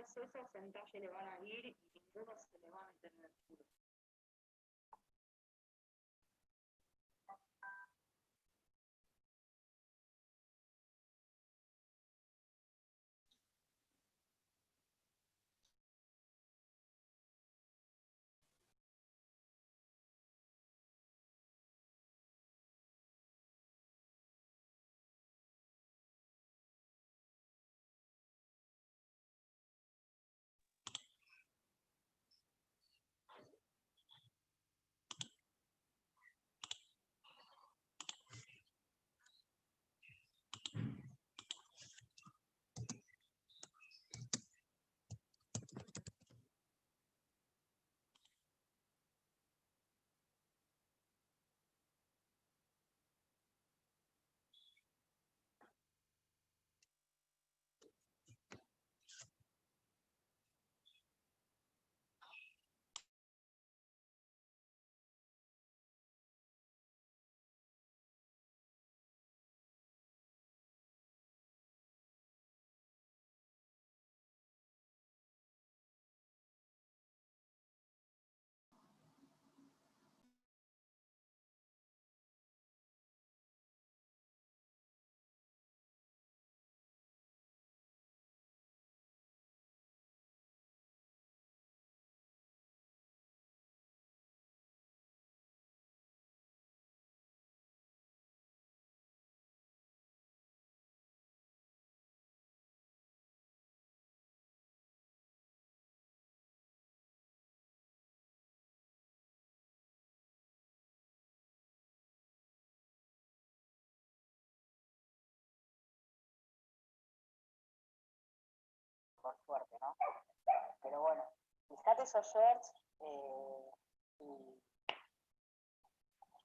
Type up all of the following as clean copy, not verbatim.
esos en talle le van a ir y ninguno se le va a meter en el culo. Por suerte, ¿no? Pero bueno, fíjate esos shorts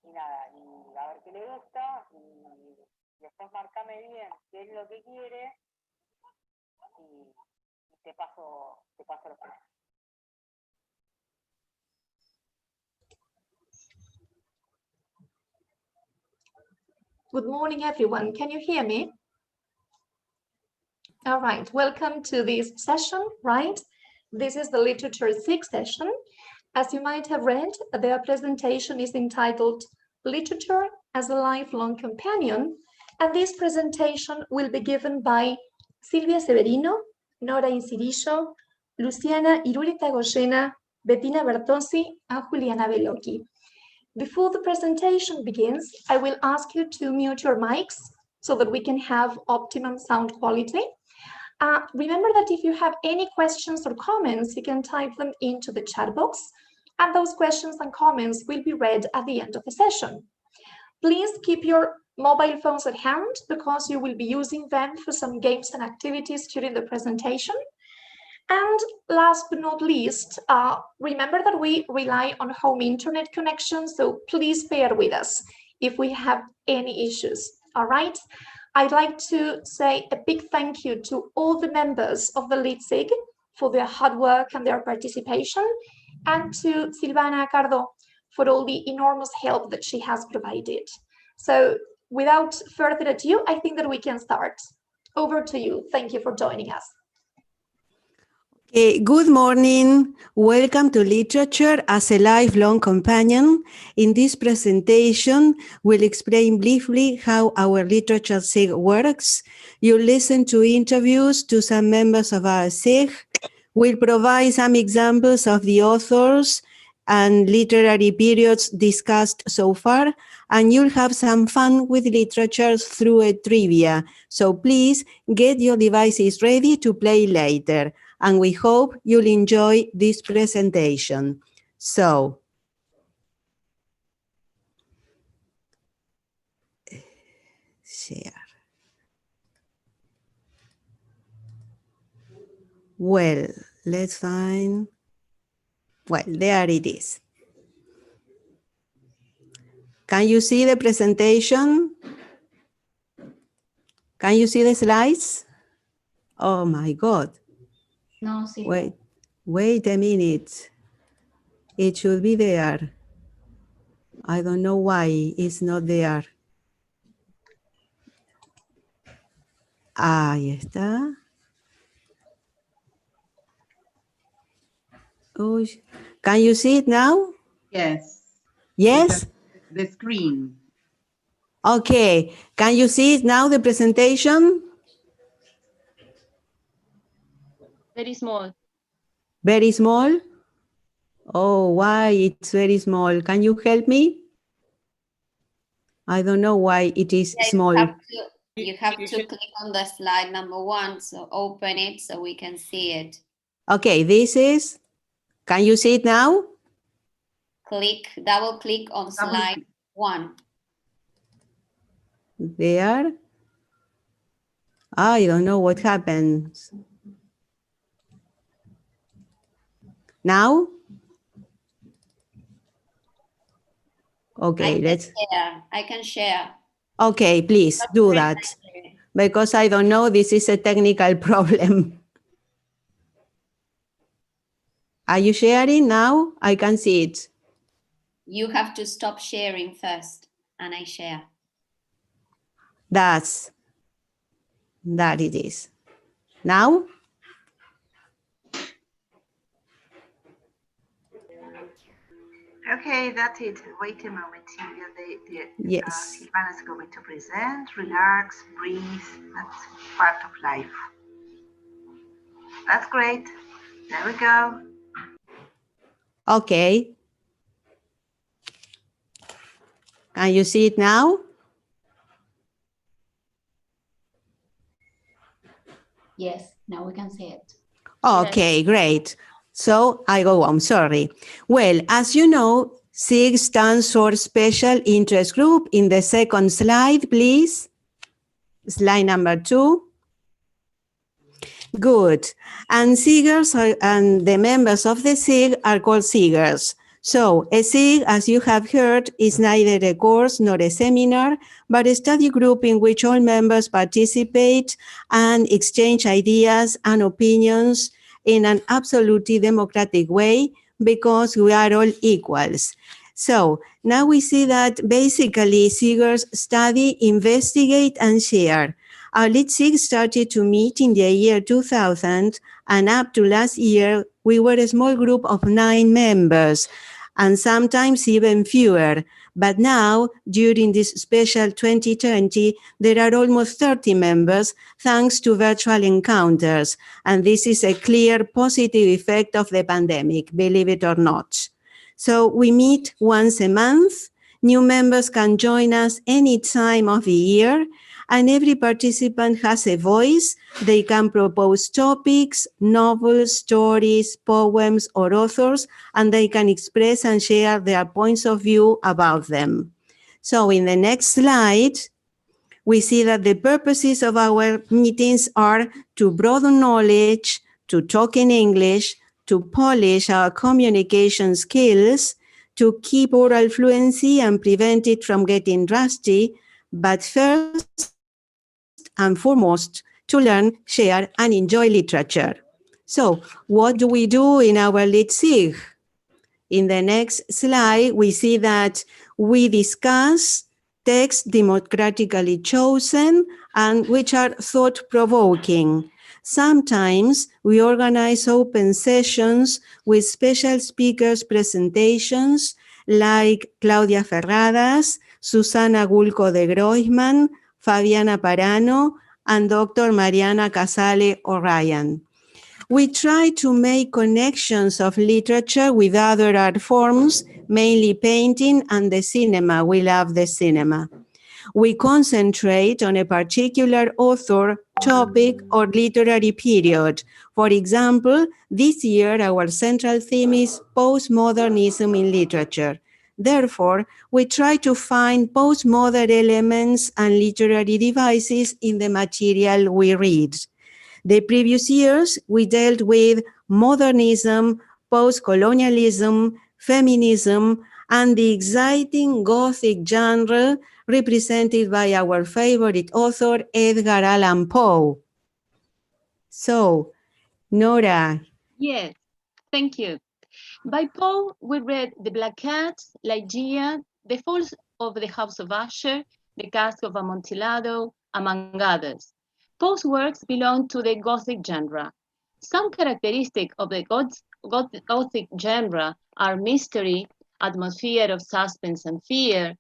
y nada, y a ver qué le gusta y después marcame bien qué es lo que quiere y te paso los precios. Good morning, everyone. Can you hear me? All right, welcome to this session, right? This is the Literature 6 session. As you might have read, their presentation is entitled Literature as a Lifelong Companion, and this presentation will be given by Silvia Severino, Nora Incirillo, Luciana Irurita Goyena, Bettina Bertozzi, and Juliana Bellocchi. Before the presentation begins, I will ask you to mute your mics so that we can have optimum sound quality. Remember that if you have any questions or comments, you can type them into the chat box, and those questions and comments will be read at the end of the session. Please keep your mobile phones at hand because you will be using them for some games and activities during the presentation. And last but not least, remember that we rely on home internet connection, so please bear with us if we have any issues, all right? I'd like to say a big thank you to all the members of the LeadSig for their hard work and their participation, and to Silvana Cardo for all the enormous help that she has provided. So without further ado, I think that we can start. Over to you. Thank you for joining us. Good morning. Welcome to Literature as a Lifelong Companion. In this presentation, we'll explain briefly how our Literature SIG works. You'll listen to interviews to some members of our SIG. We'll provide some examples of the authors and literary periods discussed so far, and you'll have some fun with literature through a trivia. So please get your devices ready to play later. And we hope you'll enjoy this presentation. So, share. Well, let's find, well, there it is. Can you see the presentation? Can you see the slides? Oh my God. No, sí. Wait a minute. It should be there. I don't know why it's not there. Ahí está. Oh, can you see it now? Yes. Yes? The screen. Okay. Can you see it now, the presentation? Very small. Very small? Oh, why it's very small? Can you help me? I don't know why it is Yeah, small. you have to click on the slide number 1, so open it so we can see it. Okay, this is, can you see it now? Double click on slide 1. There. I don't know what happens. Now? Okay, I can share. Okay, please do that. Because I don't know, this is a technical problem. Are you sharing now? I can see it. You have to stop sharing first, and I share. That it is. Now? Okay, that's it. Wait a moment, Silvia. Yes. Silvana is going to present. Relax, breathe. That's part of life. That's great. There we go. Okay. Can you see it now? Yes, now we can see it. Okay, great. So I go on, sorry. Well, as you know, SIG stands for Special Interest Group. In the second slide, please. Slide number 2. Good. And SIGers and the members of the SIG are called SIGers. So a SIG, as you have heard, is neither a course nor a seminar, but a study group in which all members participate and exchange ideas and opinions in an absolutely democratic way because we are all equals. So now we see that basically SIGers study, investigate, and share. Our lead SIG started to meet in the year 2000, and up to last year, we were a small group of 9 members, and sometimes even fewer. But now, during this special 2020, there are almost 30 members thanks to virtual encounters. And this is a clear positive effect of the pandemic, believe it or not. So we meet once a month. New members can join us any time of the year, and every participant has a voice. They can propose topics, novels, stories, poems, or authors, and they can express and share their points of view about them. So in the next slide, we see that the purposes of our meetings are to broaden knowledge, to talk in English, to polish our communication skills, to keep oral fluency and prevent it from getting rusty, but first and foremost, to learn, share, and enjoy literature. So what do we do in our Lit SIG? In the next slide, we see that we discuss texts democratically chosen and which are thought-provoking. Sometimes we organize open sessions with special speakers' presentations like Claudia Ferradas, Susana Gulco de Groisman, Fabiana Parano, and Dr. Mariana Casale O'Ryan. We try to make connections of literature with other art forms, mainly painting and the cinema. We love the cinema. We concentrate on a particular author, topic, or literary period. For example, this year our central theme is postmodernism in literature. Therefore, we try to find postmodern elements and literary devices in the material we read. The previous years, we dealt with modernism, post-colonialism, feminism, and the exciting Gothic genre represented by our favorite author, Edgar Allan Poe. So, Nora. Yes, thank you. By Poe, we read The Black Cat, Ligeia, The Falls of the House of Usher, The Cask of Amontillado, among others. Poe's works belong to the Gothic genre. Some characteristics of the Goths Gothic genre are mystery, atmosphere of suspense and fear,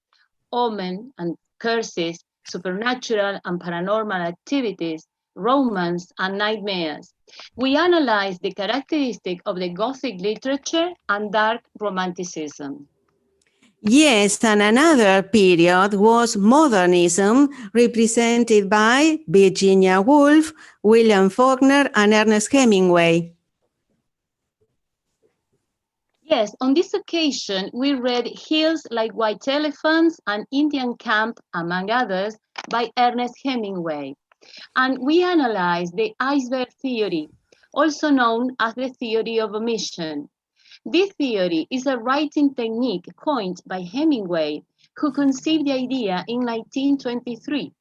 omen and curses, supernatural and paranormal activities, romance and nightmares. We analyze the characteristic of the Gothic literature and dark romanticism. Yes, and another period was modernism, represented by Virginia Woolf, William Faulkner, and Ernest Hemingway. Yes, on this occasion, we read Hills Like White Elephants and Indian Camp, among others, by Ernest Hemingway. And we analyzed the iceberg theory, also known as the theory of omission. This theory is a writing technique coined by Hemingway, who conceived the idea in 1923.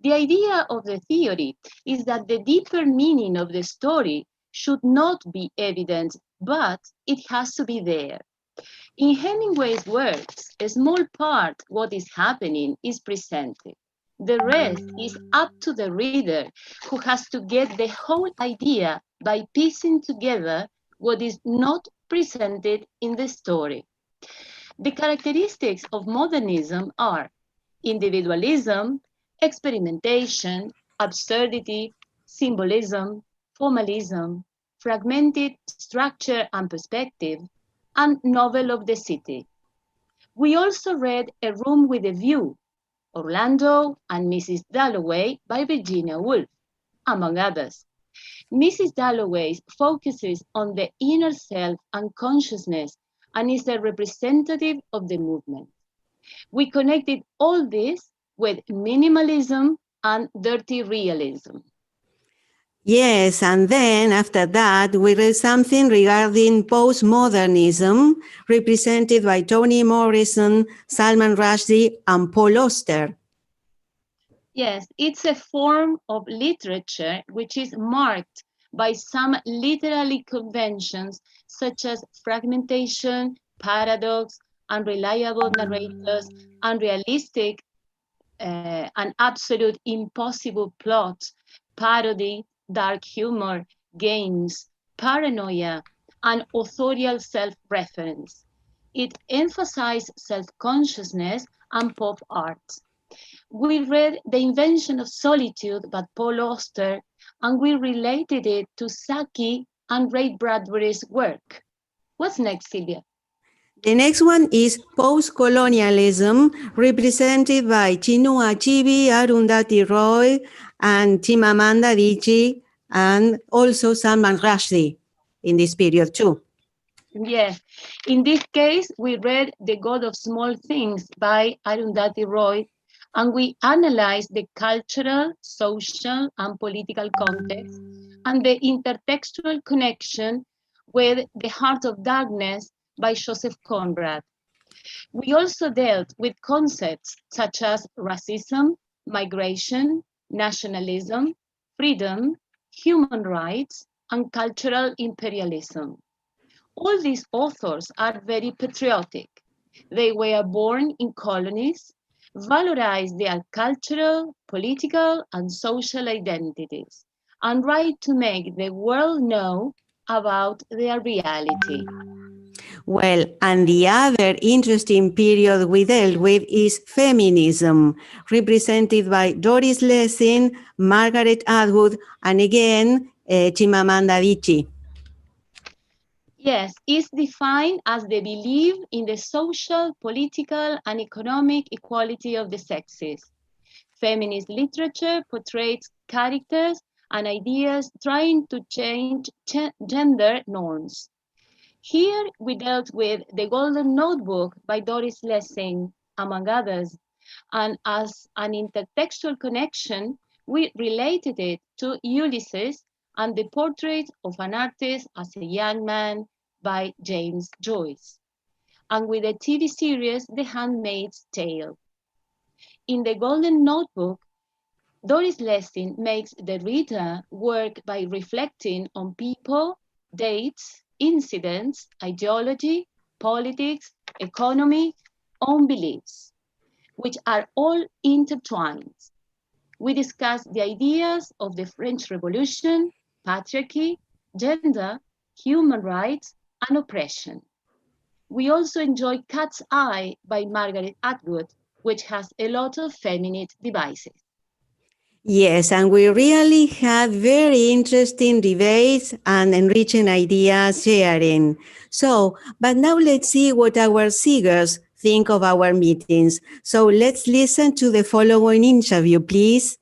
The idea of the theory is that the deeper meaning of the story should not be evident, but it has to be there. In Hemingway's works, a small part what is happening is presented. The rest is up to the reader, who has to get the whole idea by piecing together what is not presented in the story. The characteristics of modernism are individualism, experimentation, absurdity, symbolism, formalism, fragmented structure and perspective, and novel of the city. We also read A Room with a View, Orlando and Mrs. Dalloway by Virginia Woolf, among others. Mrs. Dalloway focuses on the inner self and consciousness and is a representative of the movement. We connected all this with minimalism and dirty realism. Yes, and then after that, we read something regarding postmodernism, represented by Toni Morrison, Salman Rushdie, and Paul Auster. Yes, it's a form of literature which is marked by some literary conventions such as fragmentation, paradox, unreliable narrators, unrealistic and absolute impossible plots, parody, dark humor, games, paranoia, and authorial self-reference. It emphasized self-consciousness and pop art. We read The Invention of Solitude by Paul Auster, and we related it to Saki and Ray Bradbury's work. What's next, Silvia? The next one is post-colonialism, represented by Chinua Achebe, Arundhati Roy, and Chimamanda Adichie, and also Salman Rushdie in this period too. Yes, in this case, we read The God of Small Things by Arundhati Roy, and we analyzed the cultural, social, and political context and the intertextual connection with The Heart of Darkness by Joseph Conrad. We also dealt with concepts such as racism, migration, nationalism, freedom, human rights, and cultural imperialism. All these authors are very patriotic. They were born in colonies, valorized their cultural, political, and social identities, and try to make the world know about their reality. Well, and the other interesting period we dealt with is feminism, represented by Doris Lessing, Margaret Atwood, and again, Chimamanda Adichie. Yes, it's defined as the belief in the social, political, and economic equality of the sexes. Feminist literature portrays characters and ideas trying to change gender norms. Here we dealt with The Golden Notebook by Doris Lessing, among others, and as an intertextual connection, we related it to Ulysses and The Portrait of an Artist as a Young Man by James Joyce, and with the TV series The Handmaid's Tale. In The Golden Notebook, Doris Lessing makes the reader work by reflecting on people, dates, incidents, ideology, politics, economy, own beliefs, which are all intertwined. We discuss the ideas of the French Revolution, patriarchy, gender, human rights, and oppression. We also enjoy Cat's Eye by Margaret Atwood, which has a lot of feminine devices. Yes, and we really had very interesting debates and enriching ideas sharing. So, but now let's see what our seekers think of our meetings. So let's listen to the following interview, please.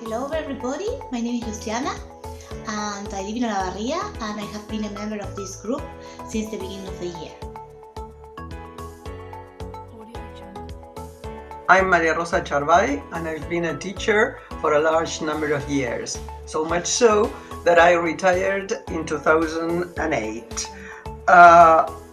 Hello everybody, my name is Luciana and I live in Olavarria and I have been a member of this group since the beginning of the year. I'm Maria Rosa Charvay and I've been a teacher for a large number of years, so much so that I retired in 2008.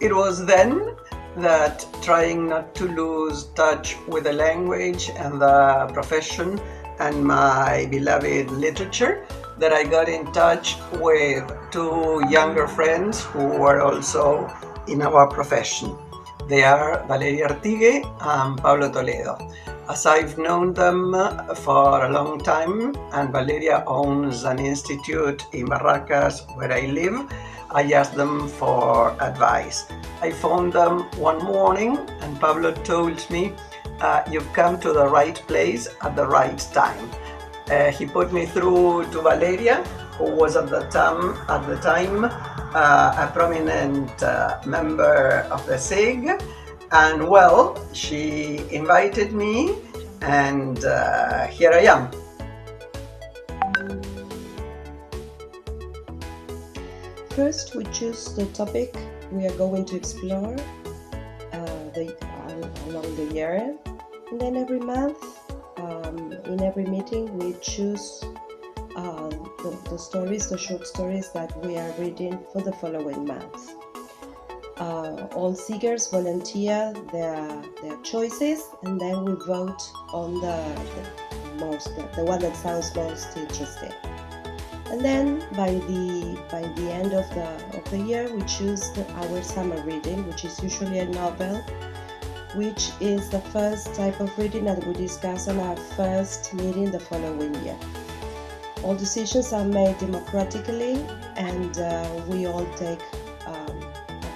It was then that, trying not to lose touch with the language and the profession and my beloved literature, that I got in touch with two younger friends who were also in our profession. They are Valeria Artigue and Pablo Toledo. As I've known them for a long time, and Valeria owns an institute in Barracas where I live, I asked them for advice. I phoned them one morning and Pablo told me, you've come to the right place at the right time. He put me through to Valeria, who was at the time a prominent member of the SIG, and well, she invited me, and here I am. First, we choose the topic we are going to explore along the year, and then every month, in every meeting, we choose the short stories that we are reading for the following month. All seekers volunteer their choices, and then we vote on the one that sounds most interesting. And then by the end of the year, we choose our summer reading, which is usually a novel, which is the first type of reading that we discuss on our first meeting the following year. All decisions are made democratically, and we all take a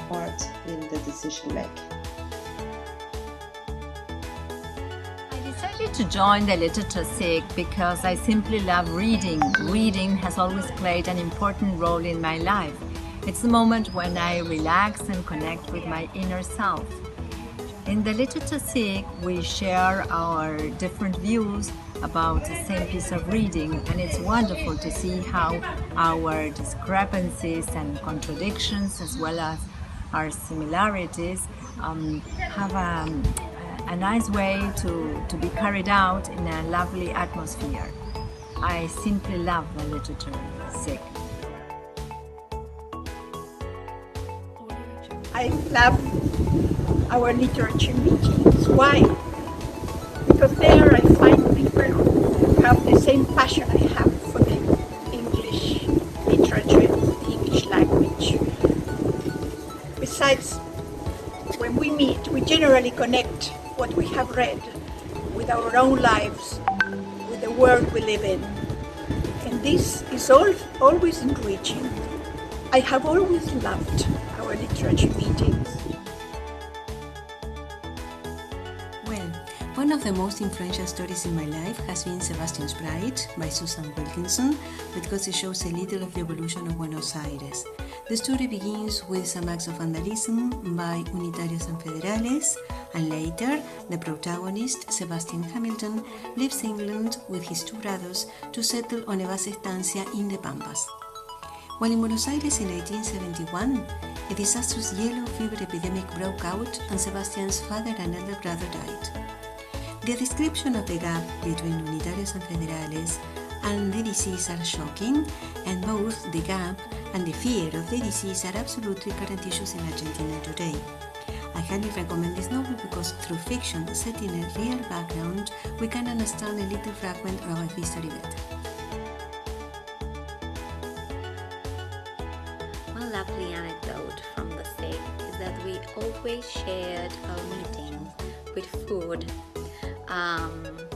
part in the decision making. I decided to join the Literature SIG because I simply love reading. Reading has always played an important role in my life. It's the moment when I relax and connect with my inner self. In the Literature SIG, we share our different views about the same piece of reading, and it's wonderful to see how our discrepancies and contradictions, as well as our similarities, have a nice way to be carried out in a lovely atmosphere. I simply love the Literature SIG. I love our literature meetings. Why? Because there I find people who have the same passion I have for the English literature, the English language. Besides, when we meet, we generally connect what we have read with our own lives, with the world we live in. And this is always enriching. I have always loved our literature meetings. One of the most influential stories in my life has been Sebastian's Bride by Susan Wilkinson, because it shows a little of the evolution of Buenos Aires. The story begins with some acts of vandalism by Unitarios and Federales, and later the protagonist, Sebastian Hamilton, leaves England with his two brothers to settle on a base estancia in the Pampas. While in Buenos Aires in 1871, a disastrous yellow fever epidemic broke out and Sebastian's father and elder brother died. The description of the gap between Unitarios and Federales and the disease are shocking, and both the gap and the fear of the disease are absolutely current issues in Argentina today. I highly recommend this novel because through fiction set in a real background, we can understand a little fragment of our history better. One lovely anecdote from the SIG is that we always shared our meetings with food.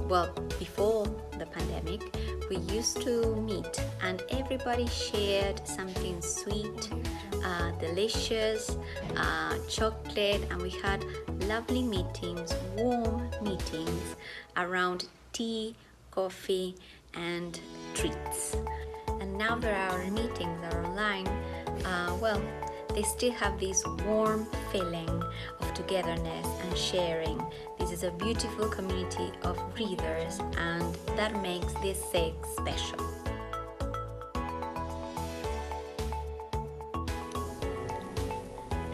Well, before the pandemic, we used to meet and everybody shared something sweet, delicious, chocolate, and we had lovely meetings, warm meetings around tea, coffee, and treats. And now that our meetings are online, well, they still have this warm feeling of togetherness and sharing. This is a beautiful community of readers, and that makes this SIG special.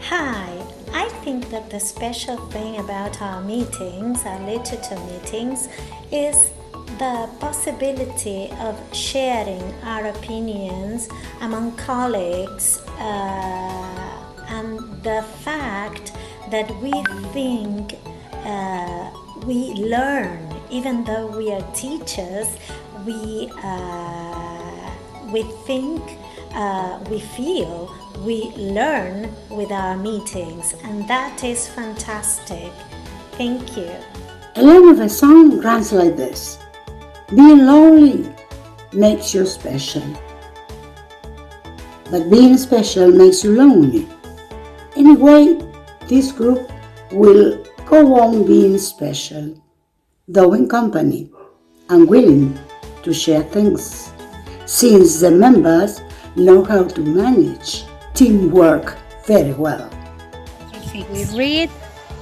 Hi, I think that the special thing about our meetings, our literature meetings, is the possibility of sharing our opinions among colleagues and the fact that we think we learn, even though we are teachers, we think, we feel, we learn with our meetings, and that is fantastic. Thank you. A line of a song runs like this: being lonely makes you special, but being special makes you lonely. Anyway, this group will go on being special, though in company and willing to share things, since the members know how to manage teamwork very well. We read,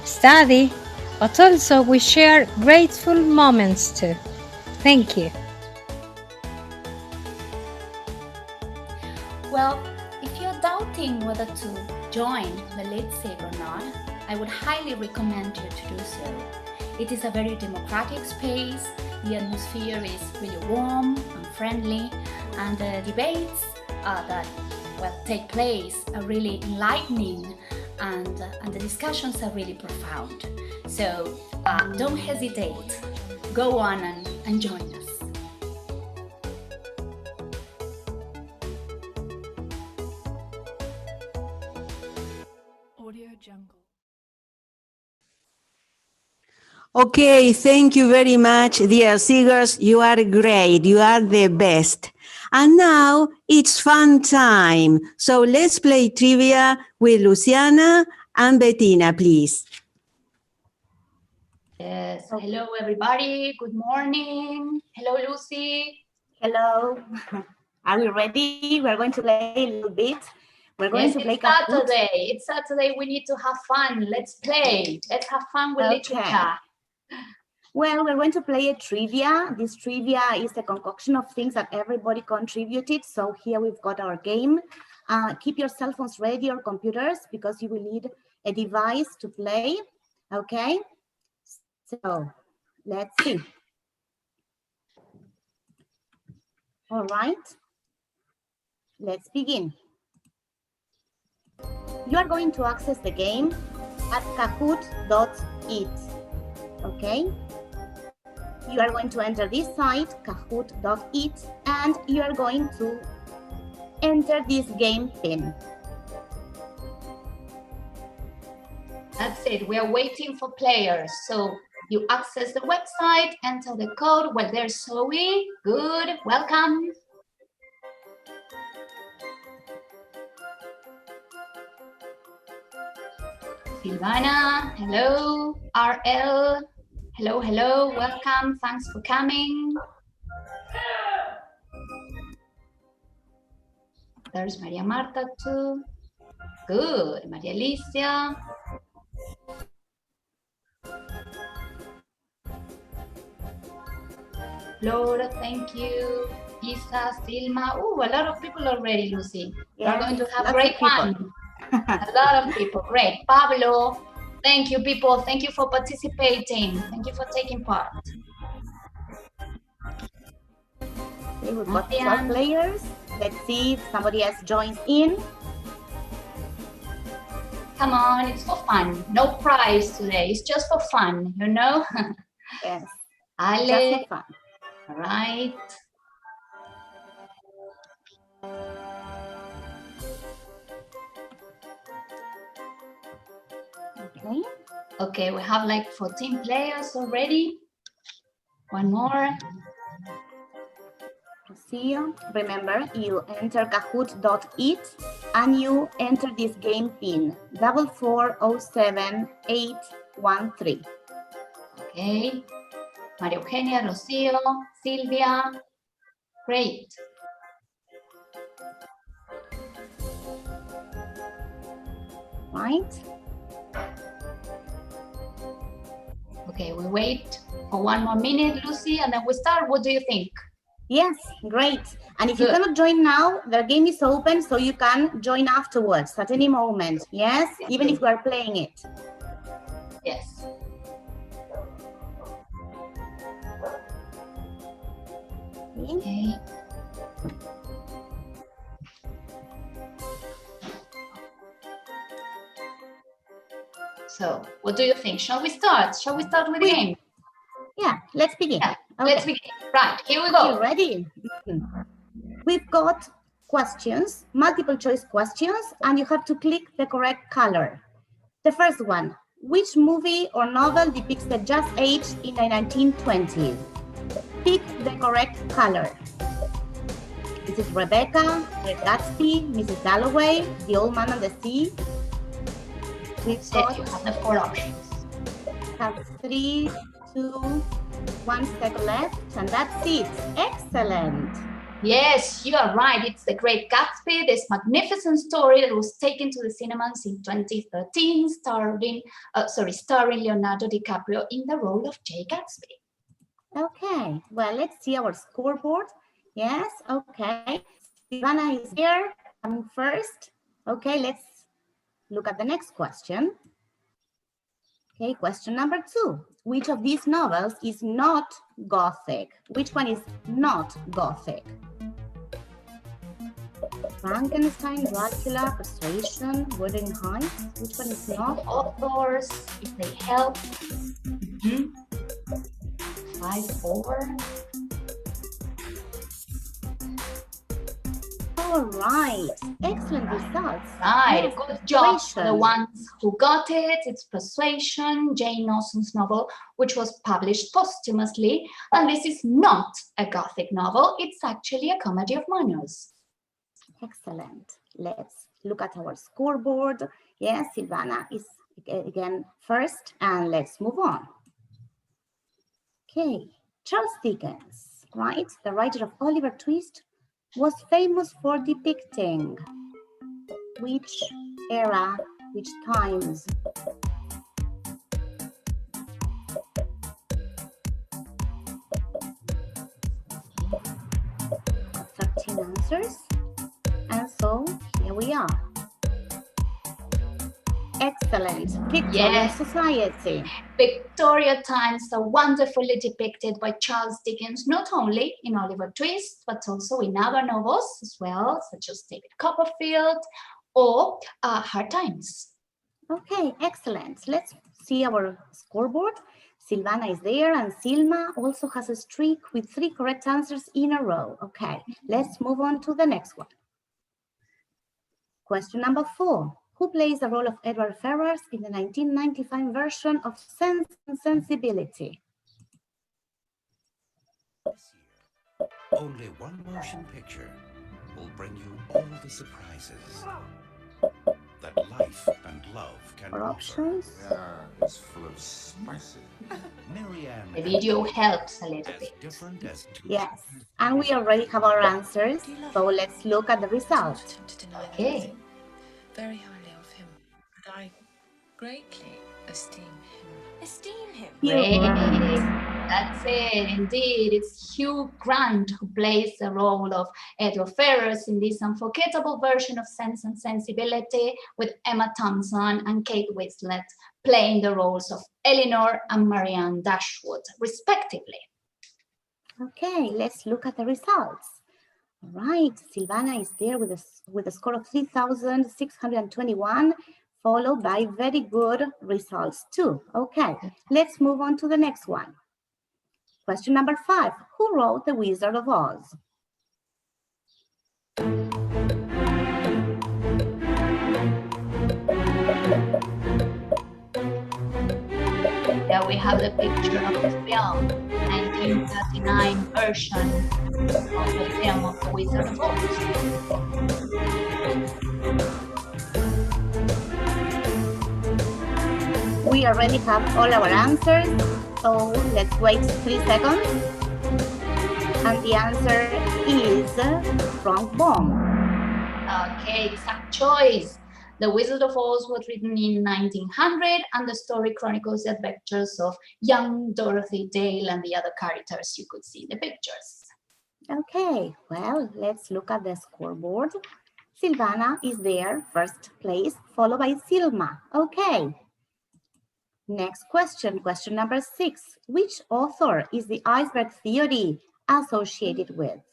study, but also we share grateful moments too. Thank you. Well, if you're doubting whether to join the Lit SIG or not, I would highly recommend you to do so. It is a very democratic space, the atmosphere is really warm and friendly, and the debates that take place are really enlightening, and the discussions are really profound. So don't hesitate, go on and join us. Okay, thank you very much, dear Seegers. You are great. You are the best. And now it's fun time. So let's play trivia with Luciana and Bettina, please. Yes, hello everybody, good morning. Hello Lucy. Hello. Are we ready? We're going to play a little bit. We're going to play Kahoot. It's Saturday, we need to have fun. Let's play. Let's have fun with literature. Well, we're going to play a trivia. This trivia is a concoction of things that everybody contributed. So here we've got our game. Keep your cell phones ready or computers because you will need a device to play. Okay, so let's see. All right, let's begin. You are going to access the game at kahoot.it. Okay, you are going to enter this site, kahoot.it, and you are going to enter this game pin. That's it. We are waiting for players. So you access the website, enter the code. Well, there's Zoe. Good. Welcome. Silvana. Hello. RL. Hello, hello. Welcome. Thanks for coming. There's Maria Marta too. Good. Maria Alicia. Laura, thank you. Isa, Silma. Oh, a lot of people already, Lucy. We're going to have great fun. A lot of people. Great. Pablo, thank you, people. Thank you for participating. Thank you for taking part. Okay, we've got 12 players. let's see if somebody else joins in. Come on, it's for fun. No prize today. It's just for fun, you know? Yes. Ale. Just for fun. All right. Okay. Okay, we have like 14 players already. One more. See you. Remember, you enter kahoot.it and you enter this game pin 4407813. Okay. María Eugenia, Rocío, Silvia. Great. Right. Okay, we wait for one more minute, Lucy, and then we start. What do you think? Yes, great. And if you cannot join now, the game is open, so you can join afterwards at any moment. Yes, even if we are playing it. Yes. Okay. So, what do you think? Shall we start? Shall we start with the game? Yeah, let's begin. Yeah, okay. let's begin. Right, here we go. You ready? We've got questions, multiple choice questions, and you have to click the correct color. The first one, which movie or novel depicts the Jazz Age in the 1920s? Pick the correct color. Is it Rebecca, Great Gatsby, Mrs. Dalloway, The Old Man and the Sea? We've got you have the 4 options. Have 3, 2, 1 second left, and that's it. Excellent. Yes, you are right. It's The Great Gatsby, this magnificent story that was taken to the cinemas in 2013, starring Leonardo DiCaprio in the role of Jay Gatsby. Okay, well, let's see our scoreboard. Yes, okay. Ivana is here, coming first. Okay, let's look at the next question. Okay, question number 2. Which of these novels is not Gothic? Which one is not Gothic? Frankenstein, Dracula, Persuasion, Wuthering Heights. Which one is not? Authors, if they help. 5-4. All right, excellent results. Right, Yes, good job for the Persuasion. ones who got it. It's Persuasion, Jane Austen's novel, which was published posthumously. And this is not a Gothic novel. It's actually a comedy of manners. Excellent. Let's look at our scoreboard. Yes, Silvana is again first, and let's move on. Okay, Charles Dickens, right? The writer of Oliver Twist was famous for depicting which era, which times? Got 13 answers. And so here we are. Excellent. Victorian Yes. Society. Victoria times are wonderfully depicted by Charles Dickens, not only in Oliver Twist, but also in other novels as well, such as David Copperfield or Hard Times. Okay, excellent. Let's see our scoreboard. Silvana is there, and Silma also has a streak with 3 correct answers in a row. Okay, let's move on to the next one. Question number 4. Who plays the role of Edward Ferrars in the 1995 version of Sense and Sensibility? Only one motion picture will bring you all the surprises that life and love can Or offer. options? Yeah, it's full of spices. Marianne. The video helps a little bit. Different as two. Yes, and we already have our answers, so let's look at the result. Okay. Very highly of him, and I greatly esteem him. Esteem him? Great. That's it, indeed. It's Hugh Grant who plays the role of Edward Ferrars in this unforgettable version of Sense and Sensibility, with Emma Thompson and Kate Winslet playing the roles of Elinor and Marianne Dashwood, respectively. Okay, let's look at the results. Right, Silvana is there with a score of 3,621, followed by very good results too. Okay, let's move on to the next one. Question number 5. Who wrote The Wizard of Oz? There we have the picture of the film, 1939 version of the film of The Wizard of Oz. We already have all our answers, so let's wait 3 seconds. And the answer is Frank Baum. Okay, exact choice. The Wizard of Oz was written in 1900, and the story chronicles the adventures of young Dorothy, Dale, and the other characters you could see in the pictures. Okay, well, let's look at the scoreboard. Silvana is there, first place, followed by Silma. Okay. Next question, question number 6. Which author is the iceberg theory associated with?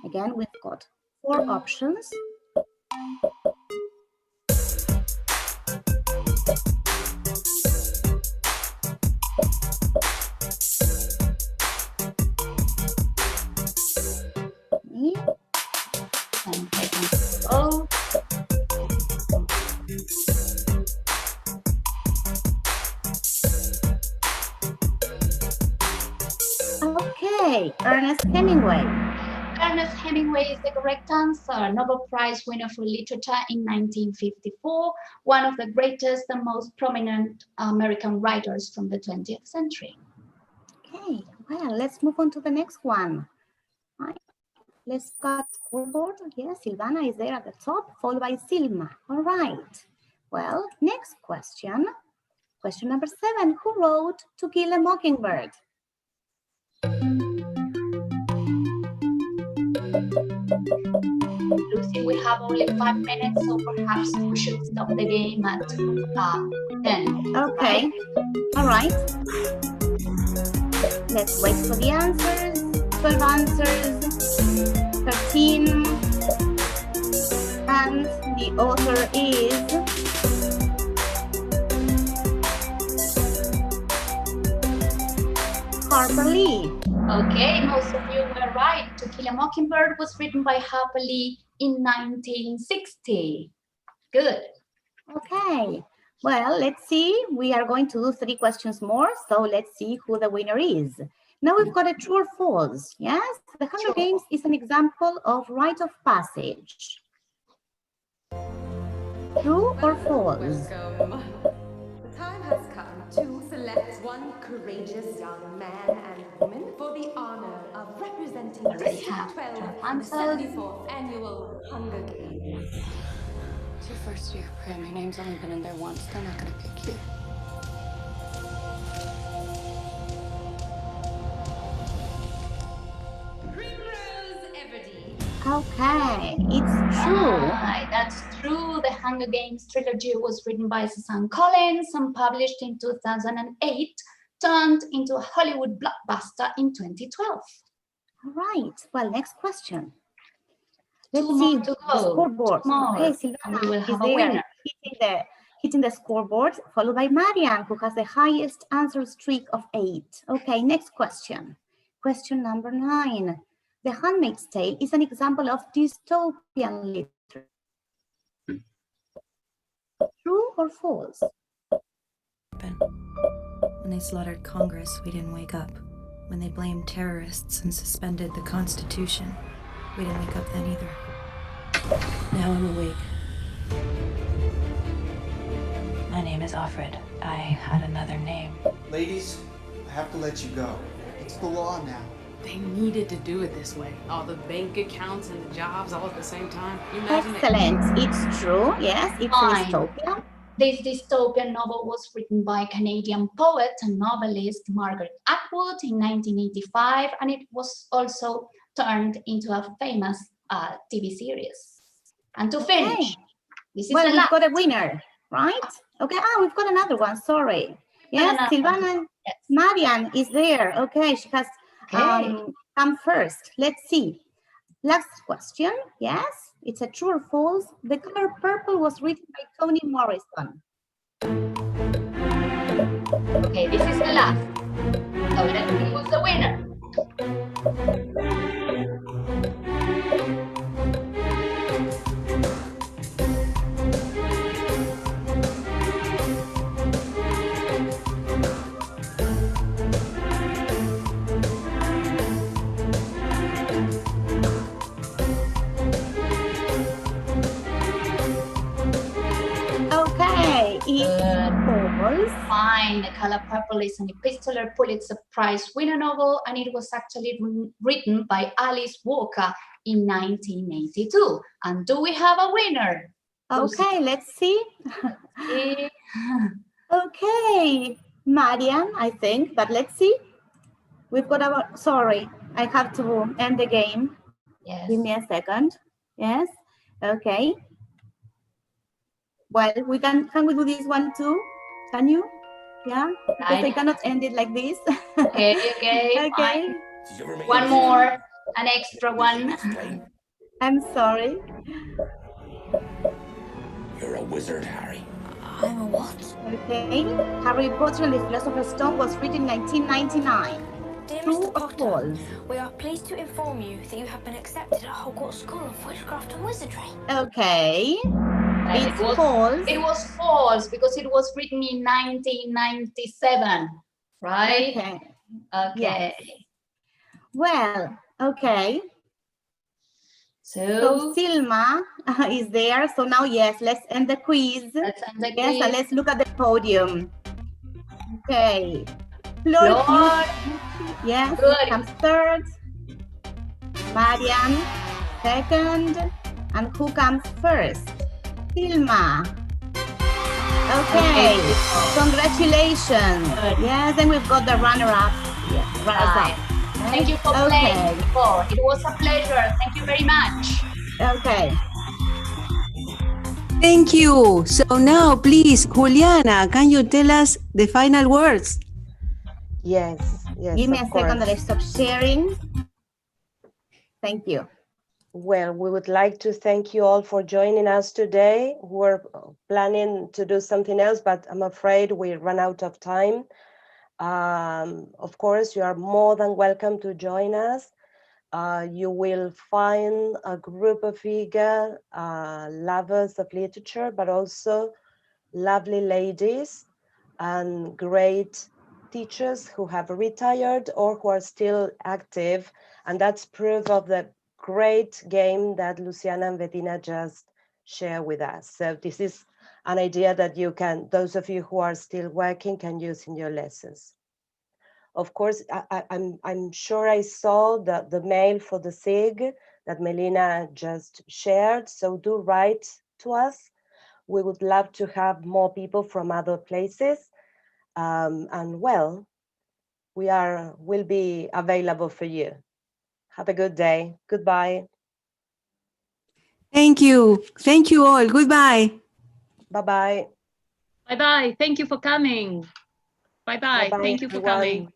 Again, we've got 4 options. Oh. Okay, Ernest Hemingway. Ernest Hemingway is the correct answer. Nobel Prize winner for literature in 1954, one of the greatest and most prominent American writers from the 20th century. Okay, well, let's move on to the next one. Right. Let's cut scoreboard. Yes, Silvana is there at the top, followed by Silma. All right. Well, next question. Question number 7. Who wrote To Kill a Mockingbird? Lucy, we have only 5 minutes, so perhaps we should stop the game at 10. Okay. Right? All right. Let's wait for the answers. 12 answers. 13. And the author is Harper Lee. Okay, most of you were right. To Kill a Mockingbird was written by Harper Lee in 1960. Good. Okay. Well, let's see. We are going to do 3 questions more. So let's see who the winner is. Now we've got a true or false. Yes, The Hunger Games is an example of rite of passage. True or false? Welcome. The time has come to select one courageous young man and woman for the honor of representing District 12 in the 74th Annual Hunger Games. It's your first year, Prim. Your name's only been in there once. They're not gonna pick you. Okay, it's true. That's true. The Hunger Games trilogy was written by Suzanne Collins and published in 2008, turned into a Hollywood blockbuster in 2012. All right. Well, next question. Let's Two see more to the go. scoreboard. Two more, Okay, and Silvana we will is have a there winner. hitting the scoreboard, followed by Marian, who has the highest answer streak of 8. Okay, next question. Question number 9. The Handmaid's Tale is an example of dystopian literature. True or false? When they slaughtered Congress, we didn't wake up. When they blamed terrorists and suspended the Constitution, we didn't wake up then either. Now I'm awake. My name is Offred. I had another name. Ladies, I have to let you go. It's the law now. They needed to do it this way. All the bank accounts and the jobs all at the same time. You imagine Excellent. It's true. Yes, it's a dystopia. This dystopian novel was written by Canadian poet and novelist Margaret Atwood in 1985, and it was also turned into a famous TV series. And to finish, this is well, the we've last. got a winner, right? Okay. We've got another one. Sorry. Yes, Silvana. Yes. Marian is there. Okay, she has come first. Let's see. Last question. Yes, it's a true or false. The color purple was written by Toni Morrison. Okay, this is the last. So let's see who's the winner. Okay, it's false. Fine, The Color Purple is an epistolar Pulitzer Prize winner novel, and it was actually written by Alice Walker in 1982. And do we have a winner? Okay, let's see. Okay, Marian, I think, but let's see. We've got our, sorry, I have to end the game. Yes. Give me a second. Yes, okay. Well, can we do this one too? Can you? Yeah, because I cannot end it like this. Okay, okay, okay. Fine. One more, an extra one. I'm sorry. You're a wizard, Harry. I'm a what? Okay. Harry Potter and the Philosopher's Stone was written in 1999. Dear True Mr. or Potter, false? we are pleased to inform you that you have been accepted at Hogwarts School of Witchcraft and Wizardry. Okay. It was false. It was false because it was written in 1997, right? Okay. Okay. Yes. Well, okay. So Silma is there. So now, yes, let's end the quiz. Let's end the yes, quiz. And let's look at the podium. Okay. Flor. Yes, Good. comes third. Marian, second. And who comes first? Silma. Okay. Congratulations. Good. Yes, and we've got the runner-up. Yes, runners-up. Thank you for playing before. It was a pleasure. Thank you very much. Okay. Thank you. So now, please, Juliana, can you tell us the final words? Yes, Give me a of second that I course. stop sharing. Thank you. Well, we would like to thank you all for joining us today. We're planning to do something else, but I'm afraid we ran out of time. Of course, you are more than welcome to join us. You will find a group of eager lovers of literature, but also lovely ladies and great teachers who have retired or who are still active. And that's proof of the great game that Luciana and Bettina just shared with us. So this is an idea that you can, those of you who are still working, can use in your lessons. Of course, I'm sure I saw the mail for the SIG that Melina just shared. So do write to us. We would love to have more people from other places. And well, we'll be available for you. Have a good day. Goodbye. Thank you. Thank you all. Goodbye. Bye-bye. Bye-bye. Thank you for coming. Bye-bye. Bye-bye, Thank you for everyone. coming.